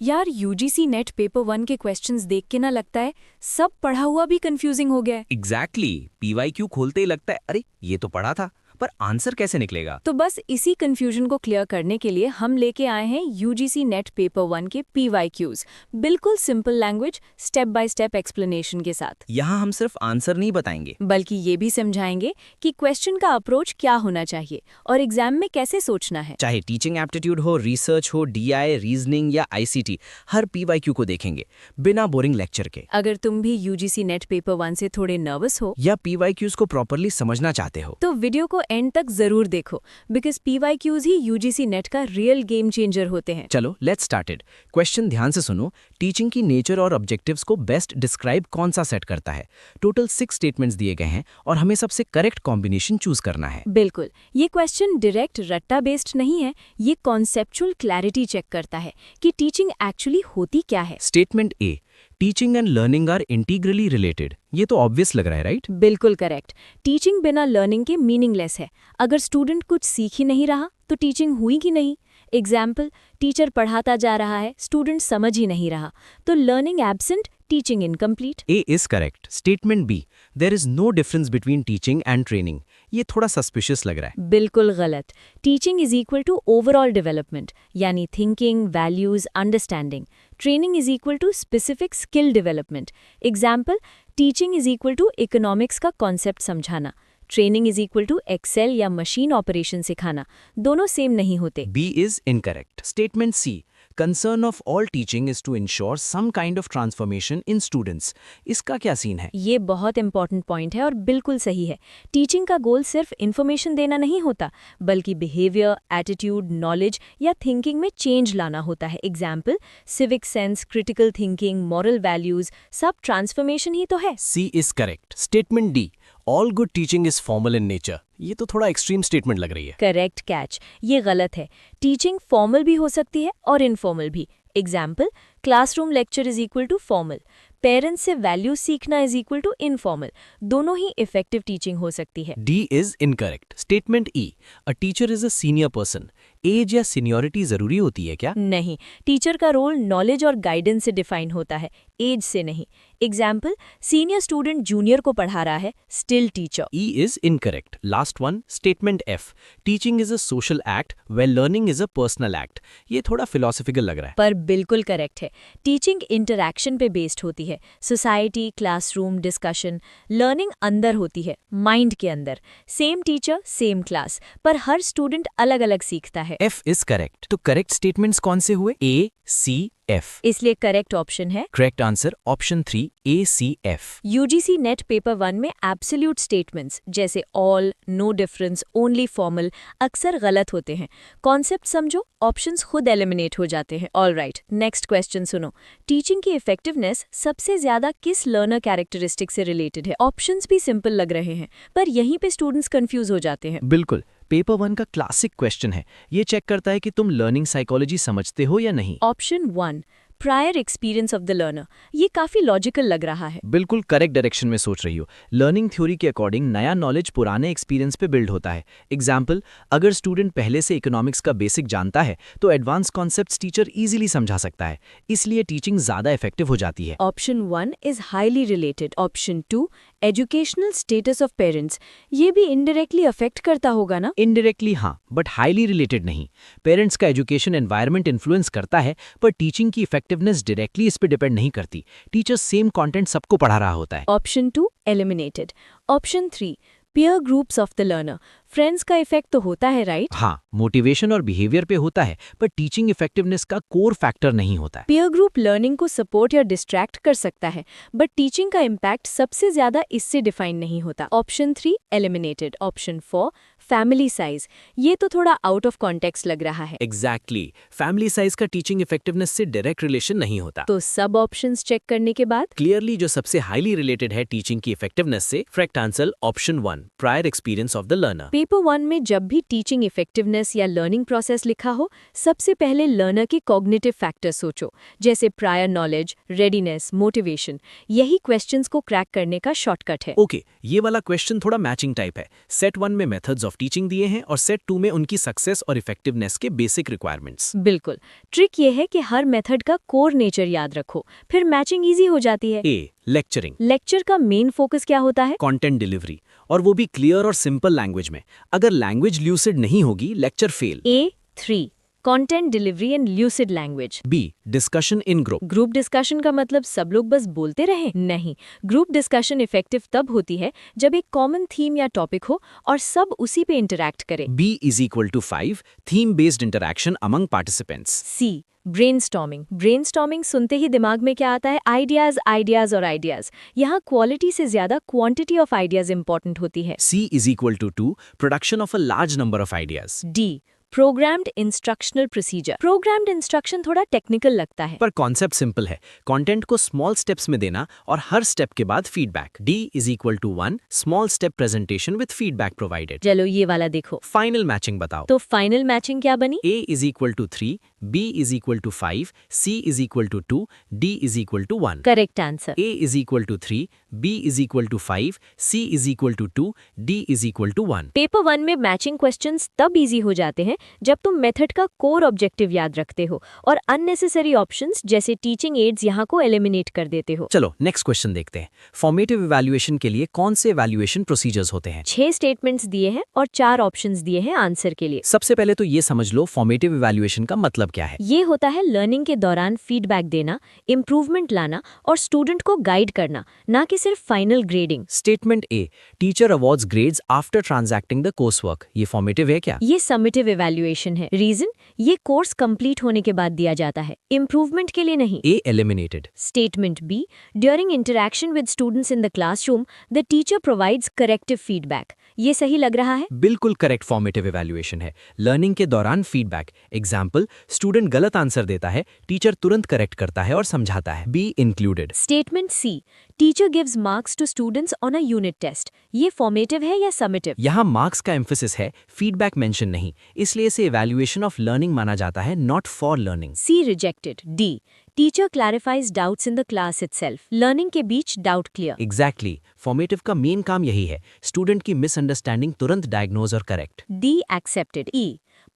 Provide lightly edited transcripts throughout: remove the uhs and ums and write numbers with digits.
यार UGC NET paper 1 के questions देख के ना लगता है सब पढ़ा हुआ भी कंफ्यूजिंग हो गया है। एग्जैक्टली पीवाईक्यू खोलते ही लगता है अरे ये तो पढ़ा था, पर आंसर कैसे निकलेगा। तो बस इसी कंफ्यूजन को क्लियर करने के लिए हम लेके आए हैं यूजीसी नेट पेपर 1 के पीवाईक्यूज, बिल्कुल simple language step by step explanation के साथ। यहाँ हम सिर्फ आंसर नहीं बताएंगे, बल्कि ये भी समझाएंगे कि क्वेश्चन का अप्रोच क्या होना चाहिए और एग्जाम में कैसे सोचना है। चाहे टीचिंग एप्टीट्यूड हो, रिसर्च हो, डीआई, रीजनिंग या आईसीटी, हर पीवाईक्यू को देखेंगे बिना बोरिंग लेक्चर के। अगर तुम भी यूजीसी नेट पेपर 1 से थोड़े नर्वस हो या पीवाईक्यूज को प्रॉपरली समझना चाहते हो तो वीडियो को एंड तक जरूर देखो, because PYQs he UGC net का रियल गेम चेंजर होते हैं। चलो लेट्स स्टार्टेड। क्वेश्चन ध्यान से सुनो। टीचिंग की नेचर और ऑब्जेक्टिव्स को बेस्ट डिस्क्राइब कौन सा सेट करता है। टोटल 6 स्टेटमेंट्स दिए गए हैं और हमें सबसे करेक्ट कॉम्बिनेशन चूज करना है। बिल्कुल, ये क्वेश्चन डायरेक्ट रट्टा बेस्ड नहीं है, ये कॉन्सेप्चुअल क्लैरिटी चेक करता है कि टीचिंग एक्चुअली होती क्या है। Statement A, teaching and learning are integrally related. ये तो ऑब्वियस लग रहा है, राइट? बिल्कुल करेक्ट। टीचिंग बिना लर्निंग के मीनिंगलेस है। अगर स्टूडेंट कुछ सीख ही नहीं रहा तो टीचिंग हुई कि नहीं। एग्जाम्पल, टीचर पढ़ाता जा रहा है, स्टूडेंट समझ ही नहीं रहा, तो learning absent, teaching incomplete. A is correct. Statement B, there is no difference between teaching and training. ये थोड़ा सस्पिशियस लग रहा है। बिल्कुल गलत। Teaching is equal to overall development, यानी thinking, values, understanding. Training is equal to specific skill development. Example, teaching is equal to economics का concept समझाना, training is equal to excel या मशीन ऑपरेशन सिखाना। दोनों सेम नहीं होते। B is incorrect. Statement C, concern of all teaching is to ensure some kind of transformation in students. इसका क्या scene है? ये बहुत इंपॉर्टेंट पॉइंट है और बिल्कुल सही है। टीचिंग का गोल सिर्फ इन्फॉर्मेशन देना नहीं होता, बल्कि बिहेवियर, एटीट्यूड, नॉलेज या थिंकिंग में चेंज लाना होता है। Example, civic sense, critical thinking, moral values, सब ट्रांसफॉर्मेशन ही तो है। C is correct. Statement D, all good teaching is formal in nature. ये तो थोड़ा एक्सट्रीम स्टेटमेंट लग रही है। करेक्ट कैच, ये गलत है। टीचिंग फॉर्मल भी हो सकती है और इनफॉर्मल भी। Example, classroom lecture is equal to formal, parents से वैल्यू सीखना इज इक्वल टू इनफॉर्मल। दोनों ही इफेक्टिव टीचिंग हो सकती है। D is incorrect. Statement E, a teacher is a senior person. Age या सीनियरिटी जरूरी होती है क्या? नहीं, टीचर का रोल नॉलेज और गाइडेंस से डिफाइन होता है, एज से नहीं। एग्जाम्पल, सीनियर स्टूडेंट जूनियर को पढ़ा रहा है, still teacher. E is incorrect. Last one, statement F, teaching is a social act well learning is a personal act. ये थोड़ा फिलोसॉफिकल लग रहा है। पर बिल्कुल करेक्ट है। टीचिंग इंटरैक्शन पे बेस्ड होती है, सोसाइटी, क्लासरूम, डिस्कशन। लर्निंग अंदर होती है, माइंड के अंदर। सेम टीचर, सेम क्लास, पर हर स्टूडेंट अलग अलग सीखता है। F is correct. तो करेक्ट स्टेटमेंट्स कौन से हुए? A, C, F. इसलिए करेक्ट ऑप्शन है correct answer option 3, A, C, F. UGC NET paper 1 में एब्सोल्यूट स्टेटमेंट्स जैसे all, no difference, only formal अक्सर गलत होते हैं। कॉन्सेप्ट समझो, ऑप्शंस खुद एलिमिनेट हो जाते हैं। ऑलराइट, नेक्स्ट क्वेश्चन सुनो। टीचिंग की इफेक्टिवनेस सबसे ज्यादा किस लर्नर कैरेक्टरिस्टिक से रिलेटेड है? ऑप्शंस भी सिंपल लग रहे हैं, पर यहीं पे स्टूडेंट्स कंफ्यूज हो जाते हैं। बिल्कुल, पेपर 1 का क्लासिक क्वेश्चन है। ये चेक करता है कि तुम लर्निंग साइकोलॉजी समझते हो या नहीं। Option 1, prior experience of the learner. ये काफी लॉजिकल लग रहा है। बिल्कुल करेक्ट डायरेक्शन में सोच रही हो। लर्निंग थ्योरी के अकॉर्डिंग नया नॉलेज पुराने एक्सपीरियंस पे बिल्ड होता है। एग्जाम्पल, अगर स्टूडेंट पहले से इकोनॉमिक्स का बेसिक जानता है तो एडवांस कॉन्सेप्ट्स टीचर इजीली समझा सकता है, इसलिए टीचिंग ज्यादा इफेक्टिव हो जाती है। Option 1 is highly related. Option 2, educational status of parents. ये भी इनडायरेक्टली अफेक्ट करता होगा ना? इनडायरेक्टली हाँ, बट हाईली रिलेटेड नहीं। पेरेंट्स का एजुकेशन एनवायरनमेंट इन्फ्लुएंस करता है, पर टीचिंग की इफेक्टिवनेस डायरेक्टली इस पे डिपेंड नहीं करती। टीचर सेम कंटेंट सबको पढ़ा रहा होता है। Option 2 eliminated. Option 3, peer groups of the learner. Friends का इफेक्ट तो होता है, राइट? हाँ, मोटिवेशन और बिहेवियर पे होता है, पर टीचिंग इफेक्टिवनेस का कोर फैक्टर नहीं होता है। पीयर ग्रुप लर्निंग को सपोर्ट या डिस्ट्रैक्ट कर सकता है, बट टीचिंग का इम्पैक्ट सबसे ज्यादा इससे डिफाइन नहीं होता। Option 3 eliminated. Option 4, family size. ये तो थोड़ा आउट ऑफ कॉन्टेक्स्ट लग रहा है। एग्जैक्टली, फैमिली साइज का टीचिंग इफेक्टिवनेस से डायरेक्ट रिलेशन नहीं होता। तो सब ऑप्शंस चेक करने के बाद क्लियरली जो सबसे हाईली रिलेटेड है टीचिंग की इफेक्टिवनेस से, correct answer option 1, prior experience of the learner. Paper 1 में जब भी टीचिंग इफेक्टिवनेस या लर्निंग प्रोसेस लिखा हो, सबसे पहले लर्नर के कॉग्निटिव फैक्टर सोचो, जैसे प्रायर नॉलेज, रेडीनेस, मोटिवेशन। यही क्वेश्चंस को क्रैक करने का शॉर्टकट है। ओके, ये वाला क्वेश्चन थोड़ा मैचिंग टाइप है। सेट 1 में मेथड्स ऑफ टीचिंग दिए हैं और सेट 2 में उनकी सक्सेस और इफेक्टिवनेस के बेसिक रिक्वायरमेंट्स। बिल्कुल। ट्रिक ये है कि हर मेथड का कोर नेचर याद रखो, फिर मैचिंग इजी हो जाती है। ए लेक्चरिंग, लेक्चर का मेन फोकस क्या होता है? कंटेंट डिलीवरी, और वो भी क्लियर और सिंपल लैंग्वेज में। अगर लैंग्वेज ल्यूसिड नहीं होगी, lecture fail. A3 content delivery and lucid language. B discussion in group, group discussion का मतलब सब लोग बस बोलते रहें? नहीं, ग्रुप डिस्कशन इफेक्टिव तब होती है जब एक कॉमन थीम या टॉपिक हो और सब उसी पे इंटरैक्ट करें। B is equal to 5 theme based interaction among participants. C brainstorming. Brainstorming सुनते ही दिमाग में क्या आता है? आइडियाज, आइडियाज और आइडियाज। यहाँ क्वालिटी से ज्यादा क्वांटिटी ऑफ आइडियाज इंपॉर्टेंट होती है। C is equal to 2 production of a large number of ideas. D programmed instructional procedure. Programmed instruction थोड़ा टेक्निकल लगता है, पर कॉन्सेप्ट सिंपल है, कंटेंट को स्मॉल स्टेप्स में देना और हर स्टेप के बाद feedback. D is equal to 1 small step presentation with feedback provided. चलो ये वाला देखो। फाइनल मैचिंग बताओ। तो फाइनल मैचिंग क्या बनी? A is equal to 3, B is equal to 5, C is equal to 2, D is equal to 1। Correct answer. A is equal to 3, B is equal to 5, C is equal to 2, D is equal to 1। Paper 1 में matching questions तब easy हो जाते हैं जब तुम method का core objective याद रखते हो और अननेसेसरी ऑप्शंस जैसे टीचिंग एड्स यहाँ को एलिमिनेट कर देते हो। चलो नेक्स्ट क्वेश्चन देखते हैं। फॉर्मेटिव इवैल्यूएशन के लिए कौन से इवैल्यूएशन प्रोसीजर्स होते हैं? 6 स्टेटमेंट्स दिए हैं और 4 ऑप्शंस दिए हैं आंसर के लिए। सबसे पहले तो ये समझ लो फॉर्मेटिव इवैल्यूएशन का मतलब क्या है। ये होता है लर्निंग के दौरान फीडबैक देना, इम्प्रूवमेंट लाना और स्टूडेंट को गाइड करना, ना कि सिर्फ final grading. Statement a teacher awards grades after transacting the course work, ये फॉर्मेटिव है क्या? ये समेटिव इवैल्यूएशन है। रीजन, ये कोर्स कंप्लीट होने के बाद दिया जाता है, इम्प्रूवमेंट के लिए नहीं। ए eliminated. Statement B. During interaction with students in the classroom, the teacher provides corrective feedback. ये सही लग रहा है? बिल्कुल करेक्ट फॉर्मेटिव इवैल्यूएशन है। लर्निंग के दौरान फीडबैक। एग्जाम्पल, स्टूडेंट गलत आंसर देता है, टीचर तुरंत करेक्ट करता है और समझाता है। Be included. Statement C. Teacher gives marks to students on a unit test. ये फॉर्मेटिव है या समेटिव? यहाँ मार्क्स का एम्फेसिस है, फीडबैक मेंशन नहीं, इसलिए इसे इवैल्यूएशन ऑफ लर्निंग माना जाता है, not for learning. C. Rejected. D. Teacher clarifies doubts in the class itself. Learning के बीच डाउट क्लियर। एग्जैक्टली फॉर्मेटिव का मेन काम यही है, स्टूडेंट की मिसअंडरस्टैंडिंग तुरंत डायग्नोज और correct. D. Accepted. E.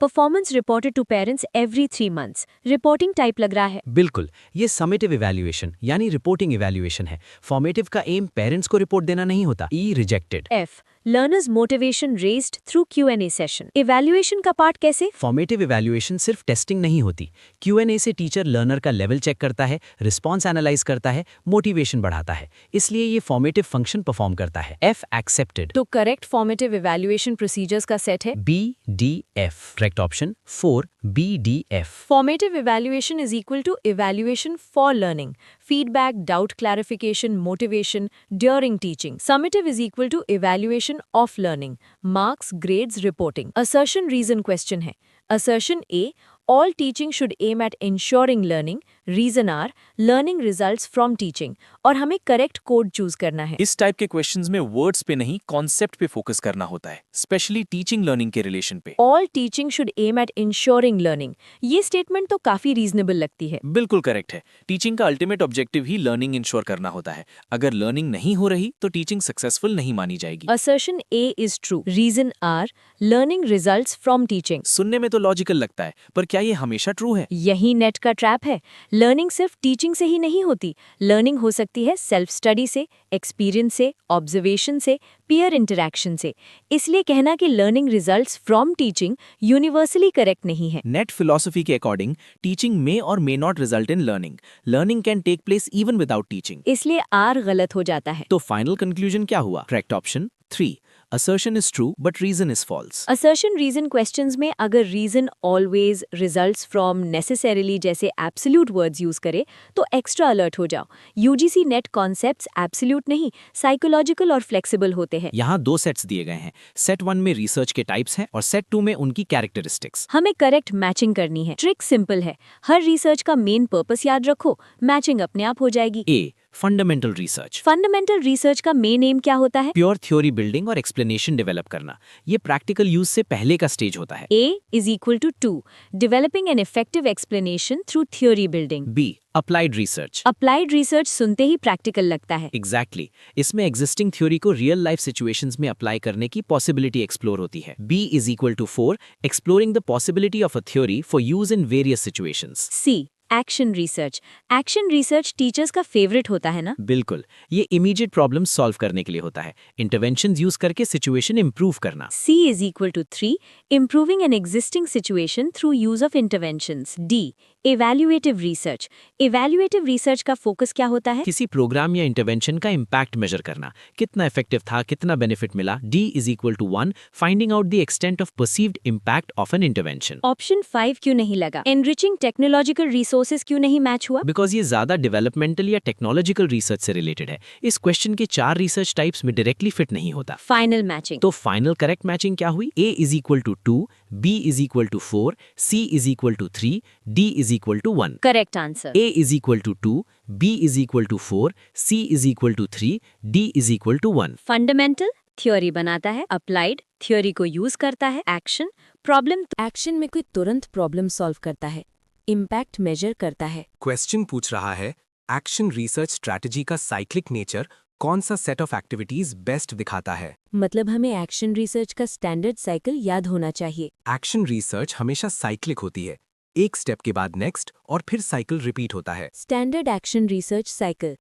Performance reported to parents every 3 months. Reporting type लग रहा है। बिल्कुल, ये समेटिव इवैल्यूएशन यानी रिपोर्टिंग इवैल्यूएशन है। फॉर्मेटिव का एम पेरेंट्स को रिपोर्ट देना नहीं होता। E rejected. F. Learners motivation raised through Q&A session. Evaluation का पार्ट कैसे? फॉर्मेटिव इवैल्यूएशन सिर्फ टेस्टिंग नहीं होती, Q&A से टीचर लर्नर का लेवल चेक करता है, रिस्पॉन्स एनालाइज करता है, मोटिवेशन बढ़ाता है, इसलिए ये फॉर्मेटिव फंक्शन परफॉर्म करता है। F accepted. तो करेक्ट फॉर्मेटिव इवैल्यूएशन प्रोसीजर्स का सेट है BDF correct option 4 BDF। Formative evaluation is equal to evaluation for learning, feedback, doubt clarification, motivation during teaching. Summative is equal to evaluation of learning, marks, grades, reporting. Assertion reason question है। Assertion A. All teaching should aim at ensuring learning. Reason R. Learning results from teaching. और हमें correct code choose करना है। इस type के questions में words पे नहीं कॉन्सेप्ट पे फोकस करना होता है, स्पेशली टीचिंग लर्निंग के रिलेशन पे। All teaching should aim at ensuring learning. ये स्टेटमेंट तो काफी रीजनेबल लगती है। बिल्कुल करेक्ट है। टीचिंग का अल्टीमेट ऑब्जेक्टिव ही लर्निंग इंश्योर करना होता है। अगर लर्निंग नहीं हो रही तो टीचिंग सक्सेसफुल नहीं मानी जाएगी। Assertion A is true. Reason R. Learning results from teaching. सुनने में तो लॉजिकल लगता है, पर क्या ये हमेशा ट्रू है? यही नेट का ट्रैप है। लर्निंग सिर्फ टीचिंग से ही नहीं होती। लर्निंग हो सकती है सेल्फ स्टडी से, एक्सपीरियंस से, ऑब्जर्वेशन से, पीयर इंटरैक्शन से। इसलिए कहना कि learning results from teaching universally correct नहीं है। नेट फिलॉसफी के अकॉर्डिंग टीचिंग मे और may not result in learning. Learning can take place even without teaching. इसलिए आर गलत हो जाता है। तो फाइनल कंक्लूजन क्या हुआ? Correct option 3 assertion is true but reason is false. Assertion reason questions में अगर reason always results from necessarily जैसे एब्सोल्यूट वर्ड्स यूज करे तो एक्स्ट्रा अलर्ट हो जाओ। यूजीसी नेट कॉन्सेप्ट्स एब्सोल्यूट नहीं, साइकोलॉजिकल और फ्लेक्सिबल होते हैं। यहाँ 2 सेट्स दिए गए हैं। सेट 1 में रिसर्च के टाइप्स हैं और सेट 2 में उनकी कैरेक्टरिस्टिक्स। हमें करेक्ट मैचिंग करनी है। ट्रिक सिंपल है, हर रिसर्च का मेन पर्पस याद रखो, मैचिंग अपने आप हो जाएगी। A fundamental research. Fundamental research का मेन एम क्या होता है? प्योर थ्योरी बिल्डिंग और एक्सप्लेनेशन डेवलप करना। ये प्रैक्टिकल यूज से पहले का स्टेज होता है। A is equal to 2, developing an effective explanation through theory building. B applied research. Applied research सुनते ही प्रैक्टिकल लगता है। एग्जैक्टली इसमें एग्जिस्टिंग थ्योरी को रियल लाइफ सिचुएशंस में अप्लाई करने की पॉसिबिलिटी एक्सप्लोर होती है। B is equal to 4, exploring the possibility of a theory for use in various situations. C action research. Action research teachers का फेवरेट होता है ना? बिल्कुल, ये इमीडिएट प्रॉब्लम सॉल्व करने के लिए होता है, इंटरवेंशंस यूज करके सिचुएशन इंप्रूव करना। C is equal to 3, improving an existing situation through use of interventions. D evaluative research. evaluative research का फोकस क्या होता है? किसी प्रोग्राम या इंटरवेंशन का इम्पैक्ट मेजर करना, कितना इफेक्टिव था, कितना बेनिफिट मिला। D is equal to 1, finding out the extent of perceived impact of an intervention. Option 5 क्यों नहीं लगा? एनरिचिंग टेक्नोलॉजिकल रिसोर्सेज क्यों नहीं मैच हुआ? बिकॉज ये ज्यादा डेवलपमेंटल या टेक्नोलॉजिकल रिसर्च से रिलेटेड है। इस क्वेश्चन के 4 रिसर्च टाइप्स में डायरेक्टली फिट नहीं होता। Final matching. तो फाइनल करेक्ट मैचिंग क्या हुई? A is equal to 2, B is equal to 4, C is equal to 3, D is equal to 1। Correct answer. A is equal to 2, B is equal to 4, C is equal to 3, D is equal to 1. Fundamental theory बनाता है, applied theory को use करता है, action problem action में कोई तुरंत problem solve करता है, इम्पैक्ट मेजर करता है। क्वेश्चन पूछ रहा है, एक्शन रिसर्च स्ट्रैटेजी का साइक्लिक नेचर कौन सा सेट ऑफ एक्टिविटीज बेस्ट दिखाता है? मतलब हमें एक्शन रिसर्च का स्टैंडर्ड साइकिल याद होना चाहिए। एक्शन रिसर्च हमेशा साइक्लिक होती है, एक स्टेप के बाद नेक्स्ट और फिर साइकिल रिपीट होता है। Standard action research cycle: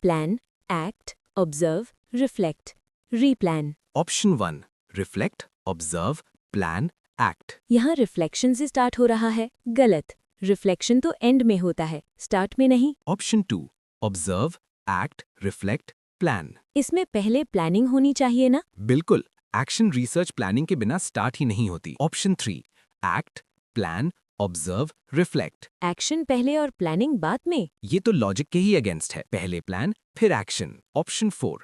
plan, act, observe, reflect, replan. Option 1 reflect, observe, plan, act. यहाँ रिफ्लेक्शन से स्टार्ट हो रहा है, गलत। रिफ्लेक्शन तो एंड में होता है, स्टार्ट में नहीं। Option 2 observe, act, reflect, plan. इसमें पहले प्लानिंग होनी चाहिए ना? बिल्कुल, एक्शन रिसर्च प्लानिंग के बिना स्टार्ट ही नहीं होती। Option 3 act, plan, observe, reflect. Action पहले और प्लानिंग बाद में। ये तो लॉजिक के ही अगेंस्ट है, पहले प्लान फिर action. Option 4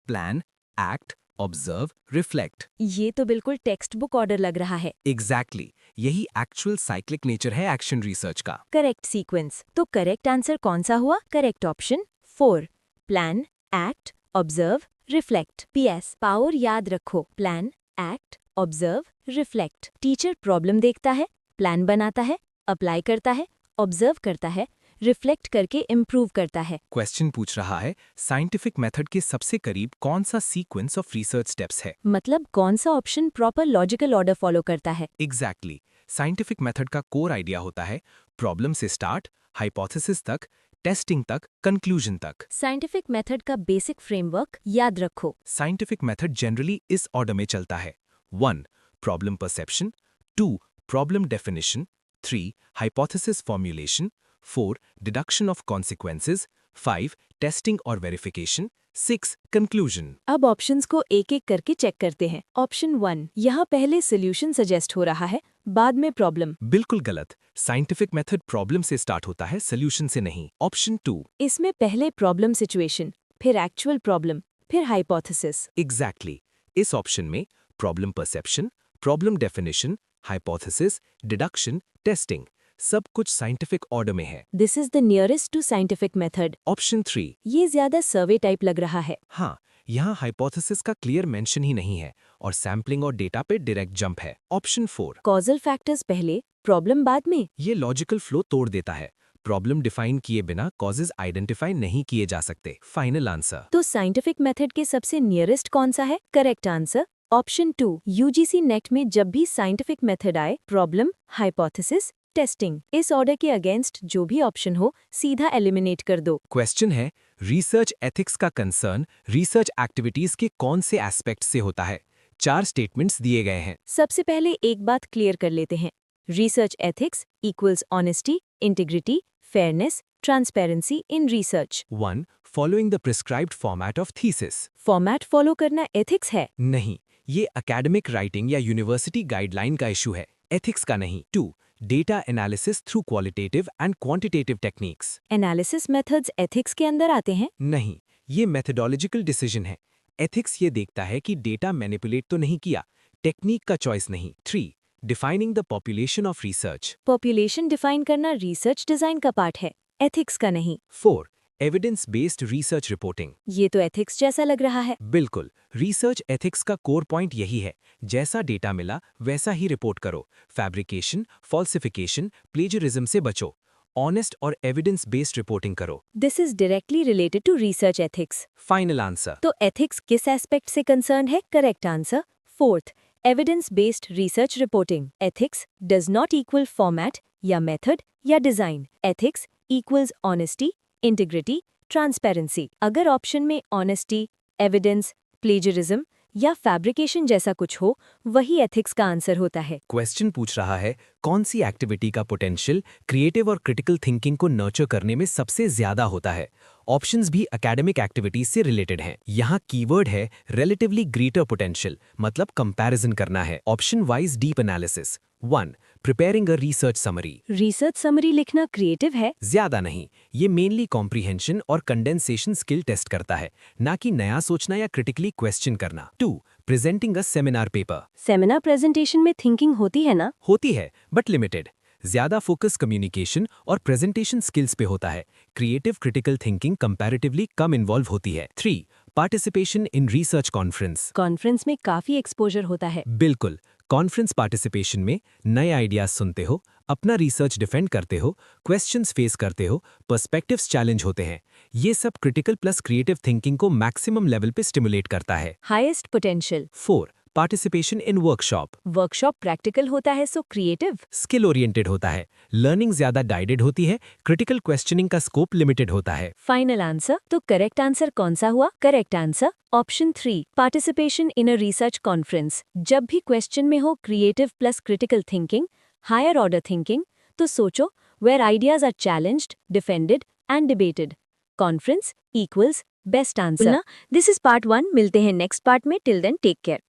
plan, act, observe, reflect. ये तो बिल्कुल टेक्स्ट बुक ऑर्डर लग रहा है। एग्जैक्टली यही एक्चुअल साइक्लिक नेचर है एक्शन रिसर्च का। Correct sequence. तो करेक्ट आंसर कौन सा हुआ? Correct option 4, plan, act, observe, reflect. PS power याद रखो, plan, act, observe, reflect. Teacher problem देखता है, प्लान बनाता है, अप्लाई करता है, ऑब्जर्व करता है, रिफ्लेक्ट करके इम्प्रूव करता है। क्वेश्चन पूछ रहा है, साइंटिफिक मेथड के सबसे करीब कौन सा सीक्वेंस ऑफ रिसर्च स्टेप्स है? मतलब कौन सा option proper logical order follow करता है? एग्जैक्टली साइंटिफिक मेथड का कोर आइडिया होता है प्रॉब्लम से स्टार्ट, हाइपोथेसिस तक, टेस्टिंग तक, कंक्लूजन तक। साइंटिफिक मेथड का बेसिक फ्रेमवर्क याद रखो। साइंटिफिक मेथड जनरली इस ऑर्डर में चलता है: 1 problem perception, 2 problem definition, 3 hypothesis formulation, 4 deduction of consequences, 5 testing और वेरिफिकेशन, 6 कंक्लूजन। अब ऑप्शंस को एक एक करके चेक करते हैं। ऑप्शन 1, यहाँ पहले सोल्यूशन सजेस्ट हो रहा है, बाद में प्रॉब्लम। बिल्कुल गलत, साइंटिफिक मेथड प्रॉब्लम से स्टार्ट होता है, सोल्यूशन से नहीं। ऑप्शन 2 इसमें पहले प्रॉब्लम सिचुएशन, फिर एक्चुअल प्रॉब्लम, फिर हाइपोथेसिस। एग्जैक्टली इस ऑप्शन में problem perception, problem definition, hypothesis, deduction, testing सब कुछ साइंटिफिक ऑर्डर में है। This is the nearest to scientific method. Option 3 ये ज्यादा सर्वे टाइप लग रहा है। हाँ, यहाँ हाइपोथेसिस का क्लियर मेंशन ही नहीं है और सैम्पलिंग और डेटा पे डायरेक्ट जंप है। ऑप्शन 4 कॉजल फैक्टर्स पहले, प्रॉब्लम बाद में। ये लॉजिकल फ्लो तोड़ देता है, प्रॉब्लम डिफाइन किए बिना कॉजेज आइडेंटिफाई नहीं किए जा सकते। Final answer. तो साइंटिफिक मेथड के सबसे नियरेस्ट कौन सा है? Correct answer option 2। UGC net में जब भी साइंटिफिक मेथड आए, प्रॉब्लम, हाइपोथेसिस, टेस्टिंग, इस ऑर्डर के अगेंस्ट जो भी ऑप्शन हो सीधा एलिमिनेट कर दो। क्वेश्चन है, रिसर्च एथिक्स का कंसर्न रिसर्च एक्टिविटीज के कौन से एस्पेक्ट से होता है? 4 स्टेटमेंट्स दिए गए हैं। सबसे पहले एक बात क्लियर कर लेते हैं। Research ethics equals honesty, integrity, fairness, transparency in research. 1 following the prescribed format of thesis. Format follow करना एथिक्स है? नहीं, ये एकेडमिक राइटिंग या यूनिवर्सिटी गाइडलाइन का इशू है, एथिक्स का नहीं। 2 data analysis through qualitative and quantitative techniques. Analysis methods ethics के अंदर आते हैं? नहीं, ये मेथडोलॉजिकल डिसीजन है। एथिक्स ये देखता है कि डेटा मैनिपुलेट तो नहीं किया, टेक्निक का चॉइस नहीं। 3 defining the population of research. Population define करना रिसर्च डिजाइन का पार्ट है, एथिक्स का नहीं। 4 एविडेंस बेस्ड रिसर्च रिपोर्टिंग। ये तो एथिक्स जैसा लग रहा है। बिल्कुल, रिसर्च एथिक्स का कोर पॉइंट यही है, जैसा डेटा मिला वैसा ही रिपोर्ट करो। फैब्रिकेशन, फॉल्सिफिकेशन, प्लेजरिज्म से बचो। ऑनेस्ट और एविडेंस बेस्ड रिपोर्टिंग करो। This is directly related to research ethics. Final answer. तो एथिक्स किस एस्पेक्ट से कंसर्न है? Correct answer fourth, evidence based research reporting. Ethics does not equal format या method या design. Ethics equals honesty, integrity, transparency. अगर option में honesty, evidence, plagiarism या fabrication जैसा कुछ हो, वही एथिक्स का आंसर होता है। क्वेश्चन पूछ रहा है कौन सी एक्टिविटी का पोटेंशियल क्रिएटिव और क्रिटिकल थिंकिंग को नर्चर करने में सबसे ज्यादा होता है। ऑप्शंस भी एकेडमिक एक्टिविटीज से रिलेटेड हैं। यहाँ कीवर्ड है रिलेटिवली ग्रेटर पोटेंशियल, मतलब कंपैरिजन करना है। Option wise deep analysis. 1. Preparing a research summary. Research summary लिखना क्रिएटिव है? ज्यादा नहीं, ये मेनली कॉम्प्रिहेंशन और कंडेंसेशन स्किल टेस्ट करता है, ना कि नया सोचना या क्रिटिकली क्वेश्चन करना। 2. Presenting a seminar paper. Seminar presentation में थिंकिंग होती है ना? होती है, बट लिमिटेड। ज्यादा फोकस कम्युनिकेशन और प्रेजेंटेशन स्किल्स पे होता है। क्रिएटिव क्रिटिकल थिंकिंग कंपैरेटिवली कम इन्वॉल्व होती है। 3. Participation in research conference. Conference में काफी एक्सपोजर होता है। बिल्कुल, कॉन्फ्रेंस पार्टिसिपेशन में नए आइडियाज सुनते हो, अपना रिसर्च डिफेंड करते हो, क्वेश्चंस फेस करते हो, पर्सपेक्टिव्स चैलेंज होते हैं। ये सब क्रिटिकल प्लस क्रिएटिव थिंकिंग को मैक्सिमम लेवल पे स्टिमुलेट करता है। Highest potential. 4. Participation in workshop. Workshop practical होता है, सो क्रिएटिव। स्किल ओरिएंटेड होता है, लर्निंग ज्यादा गाइडेड होती है, क्रिटिकल क्वेश्चनिंग का स्कोप लिमिटेड होता है। Final answer. तो करेक्ट आंसर कौन सा हुआ? Correct answer option 3, participation in a research conference. जब भी क्वेश्चन में हो creative plus critical thinking, higher order thinking, तो सोचो where ideas are challenged, defended and debated. Conference equals best answer. This is part 1। मिलते हैं नेक्स्ट पार्ट में। Till then take care.